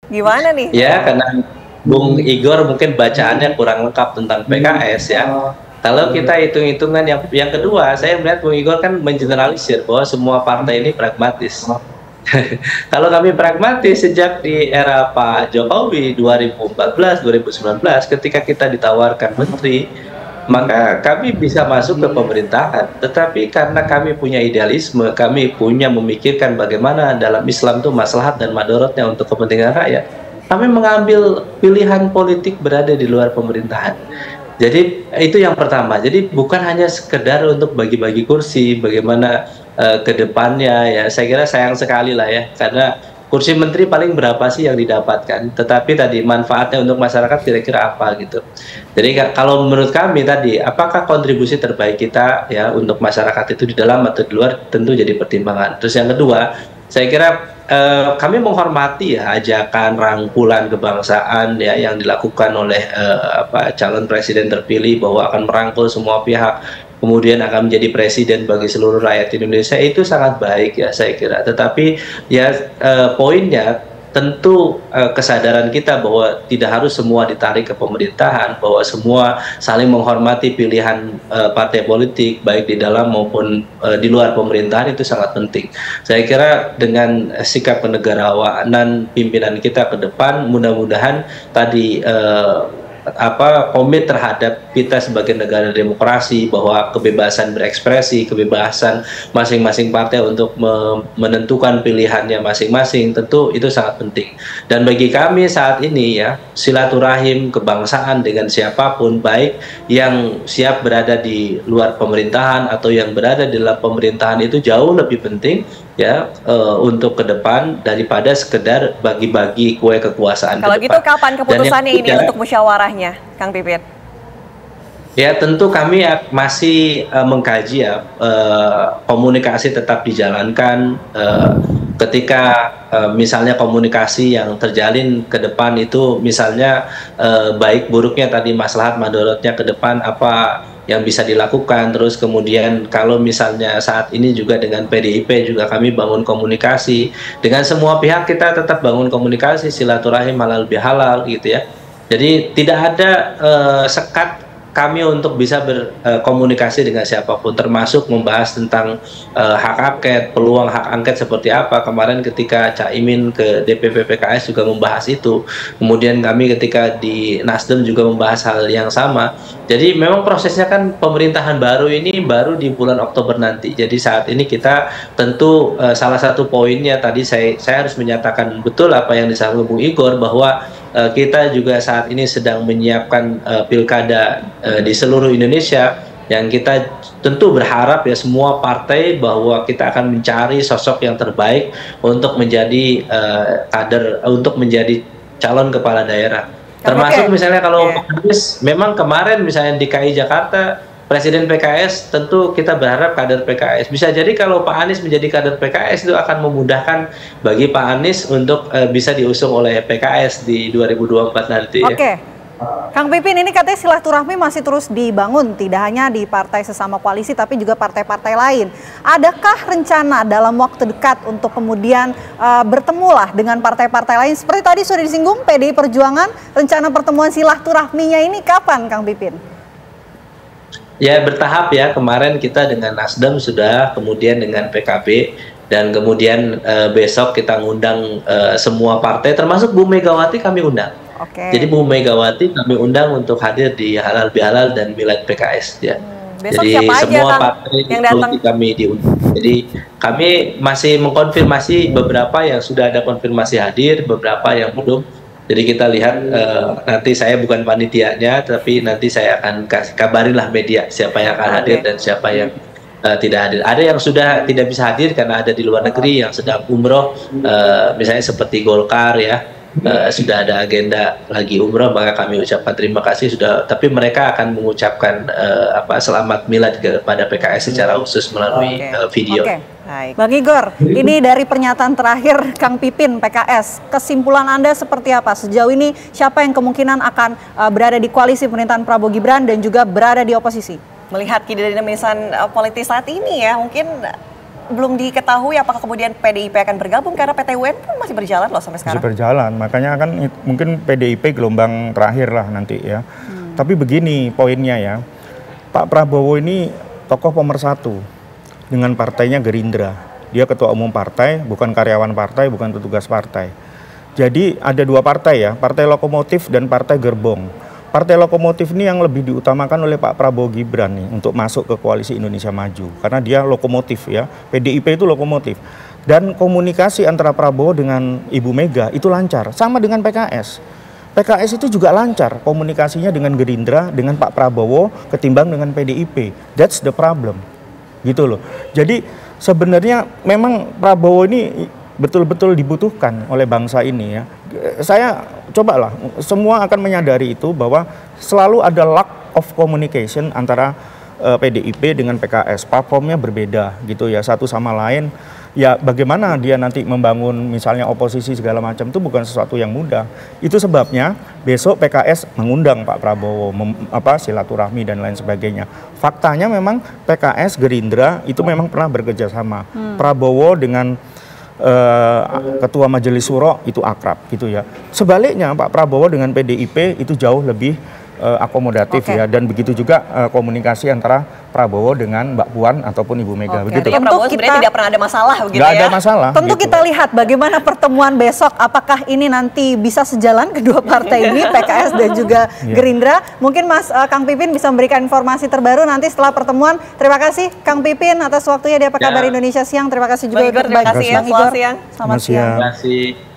Gimana nih? Ya, karena Bung Igor mungkin bacaannya kurang lengkap tentang PKS ya. Kalau kita hitung-hitungan yang kedua, saya melihat Bung Igor kan mengeneralisir bahwa semua partai ini pragmatis. Kalau kami pragmatis sejak di era Pak Jokowi 2014, 2019, ketika kita ditawarkan menteri, maka kami bisa masuk ke pemerintahan. Tetapi karena kami punya idealisme, kami punya memikirkan bagaimana dalam Islam itu maslahat dan madorotnya untuk kepentingan rakyat, kami mengambil pilihan politik berada di luar pemerintahan. Jadi itu yang pertama. Jadi bukan hanya sekedar untuk bagi-bagi kursi, bagaimana ke depannya ya. Saya kira sayang sekali lah ya, karena kursi menteri paling berapa sih yang didapatkan, tetapi tadi manfaatnya untuk masyarakat kira-kira apa gitu. Jadi kalau menurut kami tadi, apakah kontribusi terbaik kita ya untuk masyarakat itu di dalam atau di luar, tentu jadi pertimbangan. Terus yang kedua, saya kira kami menghormati ya ajakan rangkulan kebangsaan ya yang dilakukan oleh calon presiden terpilih bahwa akan merangkul semua pihak, kemudian akan menjadi presiden bagi seluruh rakyat Indonesia. Itu sangat baik ya saya kira. Tetapi ya poinnya tentu kesadaran kita bahwa tidak harus semua ditarik ke pemerintahan, bahwa semua saling menghormati pilihan partai politik baik di dalam maupun di luar pemerintahan, itu sangat penting. Saya kira dengan sikap kenegarawanan pimpinan kita ke depan, mudah-mudahan tadi komit terhadap kita sebagai negara demokrasi, bahwa kebebasan berekspresi, kebebasan masing-masing partai untuk menentukan pilihannya masing-masing, tentu itu sangat penting. Dan bagi kami saat ini ya, silaturahim kebangsaan dengan siapapun, baik yang siap berada di luar pemerintahan atau yang berada di dalam pemerintahan, itu jauh lebih penting ya untuk ke depan daripada sekedar bagi-bagi kue kekuasaan Kalau ke gitu depan. kapan Dan yang keputusannya ini ketiga, untuk musyawarahnya, Kang Pipin? ya tentu kami masih mengkaji ya, komunikasi tetap dijalankan ketika misalnya komunikasi yang terjalin ke depan itu misalnya baik buruknya tadi maslahat madorotnya ke depan apa yang bisa dilakukan. Terus kemudian kalau misalnya saat ini juga dengan PDIP juga kami bangun komunikasi dengan semua pihak, kita tetap bangun komunikasi silaturahim halal bihalal gitu ya. Jadi tidak ada sekat kami untuk bisa berkomunikasi dengan siapapun, termasuk membahas tentang hak angket, peluang hak angket seperti apa. Kemarin ketika Caimin ke DPP PKS juga membahas itu. Kemudian kami ketika di Nasdem juga membahas hal yang sama. Jadi memang prosesnya kan pemerintahan baru ini baru di bulan Oktober nanti. Jadi saat ini kita tentu salah satu poinnya tadi saya harus menyatakan betul apa yang disampaikan Bung Igor, bahwa kita juga saat ini sedang menyiapkan pilkada di seluruh Indonesia, yang kita tentu berharap ya semua partai bahwa kita akan mencari sosok yang terbaik untuk menjadi kader, untuk menjadi calon kepala daerah. Termasuk misalnya kalau Pak Anies, memang kemarin misalnya di DKI Jakarta Presiden PKS, tentu kita berharap kader PKS. Bisa jadi kalau Pak Anies menjadi kader PKS itu akan memudahkan bagi Pak Anies untuk bisa diusung oleh PKS di 2024 nanti ya. Oke. Kang Pipin, ini katanya silaturahmi masih terus dibangun, tidak hanya di partai sesama koalisi, tapi juga partai-partai lain. Adakah rencana dalam waktu dekat untuk kemudian bertemulah dengan partai-partai lain? Seperti tadi sudah disinggung PDI Perjuangan, rencana pertemuan silaturahminya ini kapan, Kang Pipin? Ya bertahap ya, kemarin kita dengan Nasdem sudah, kemudian dengan PKB, dan kemudian besok kita ngundang semua partai, termasuk Bu Megawati kami undang. Jadi Bu Megawati kami undang untuk hadir di Halal Bihalal dan Milad PKS ya. Besok Jadi siapa aja, semua Kang, partai yang datang? kami diundang. Jadi kami masih mengkonfirmasi beberapa yang sudah ada konfirmasi hadir, beberapa yang belum. Jadi kita lihat nanti, saya bukan panitianya, tapi nanti saya akan kabarinlah media siapa yang akan hadir dan siapa yang tidak hadir. Ada yang sudah tidak bisa hadir karena ada di luar negeri, yang sedang umroh, misalnya seperti Golkar ya. Sudah ada agenda lagi umroh, maka kami ucapkan terima kasih sudah, tapi mereka akan mengucapkan selamat milad kepada PKS secara khusus melalui video. Baik. Bang Igor, ini dari pernyataan terakhir Kang Pipin PKS, kesimpulan Anda seperti apa? Sejauh ini siapa yang kemungkinan akan berada di koalisi pemerintahan Prabowo Gibran dan juga berada di oposisi? Melihat kidinamisan politis saat ini ya, mungkin belum diketahui apakah kemudian PDIP akan bergabung karena PT UN pun masih berjalan loh sampai sekarang. Masih berjalan, makanya kan mungkin PDIP gelombang terakhir lah nanti ya. Tapi begini poinnya ya, Pak Prabowo ini tokoh pemersatu dengan partainya Gerindra. Dia ketua umum partai, bukan karyawan partai, bukan petugas partai. Jadi ada dua partai ya, partai lokomotif dan partai gerbong. Partai lokomotif ini yang lebih diutamakan oleh Pak Prabowo Gibran nih untuk masuk ke koalisi Indonesia Maju. Karena dia lokomotif ya, PDIP itu lokomotif. Dan komunikasi antara Prabowo dengan Ibu Mega itu lancar, sama dengan PKS. PKS itu juga lancar komunikasinya dengan Gerindra, dengan Pak Prabowo ketimbang dengan PDIP. That's the problem. Gitu loh. Jadi sebenarnya memang Prabowo ini betul-betul dibutuhkan oleh bangsa ini ya. Saya cobalah, semua akan menyadari itu bahwa selalu ada lack of communication antara PDIP dengan PKS. Platformnya berbeda gitu ya, satu sama lain. Ya bagaimana dia nanti membangun misalnya oposisi segala macam itu bukan sesuatu yang mudah. Itu sebabnya besok PKS mengundang Pak Prabowo silaturahmi dan lain sebagainya. Faktanya memang PKS Gerindra itu memang pernah bekerja sama. Prabowo dengan Ketua Majelis Syuro itu akrab gitu ya. Sebaliknya Pak Prabowo dengan PDIP itu jauh lebih akomodatif ya, dan begitu juga komunikasi antara Prabowo dengan Mbak Puan ataupun Ibu Mega. Begitu. Artinya Prabowo sebenarnya tidak pernah ada masalah begitu Nggak ya. ada masalah. Tentu gitu. kita lihat bagaimana pertemuan besok, apakah ini nanti bisa sejalan kedua partai ini, PKS dan juga Gerindra. Mungkin Mas Kang Pipin bisa memberikan informasi terbaru nanti setelah pertemuan. Terima kasih Kang Pipin atas waktunya di Apa Kabar Indonesia Siang. Terima kasih juga untuk terima kasih ya, Bang Igor. siang. Selamat siang. Terima kasih.